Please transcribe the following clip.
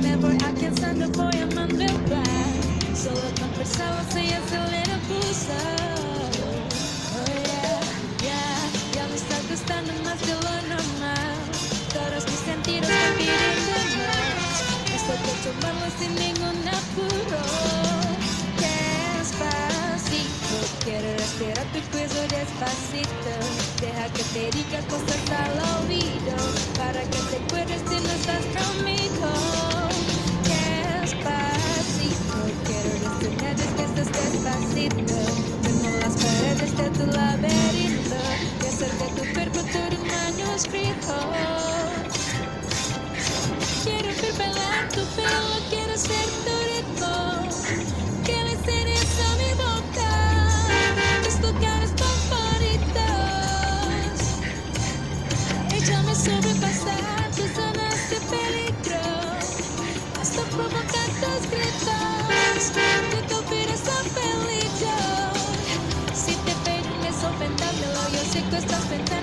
Me voy alcanzando, voy amando el bar. Solo conversamos y acelera pulsar. Oh yeah, yeah, ya me está gustando más de lo normal. Todos mis sentidos me piden de más. Esto hay que tomarlo sin ningún apuro. Despacito, quiero respirar tu cuello despacito. Deja que te diga cosas al oído, para que te acuerdes si no estás conmigo. Despacito, quiero respirar desde que estás despacito. Tengo las paredes de tu laberinto y hacer de tu cuerpo todo un manuscrito. Quiero ver bailar tu pelo, quiero ser tu ritmo. Que le ceres a mi boca tus lugares favoritos. Déjame sobrepasar tus zonas de peligro hasta provocar tus gritos de que olvides el peligro. Si te piden eso, vendámelo, yo sé que estás pensando.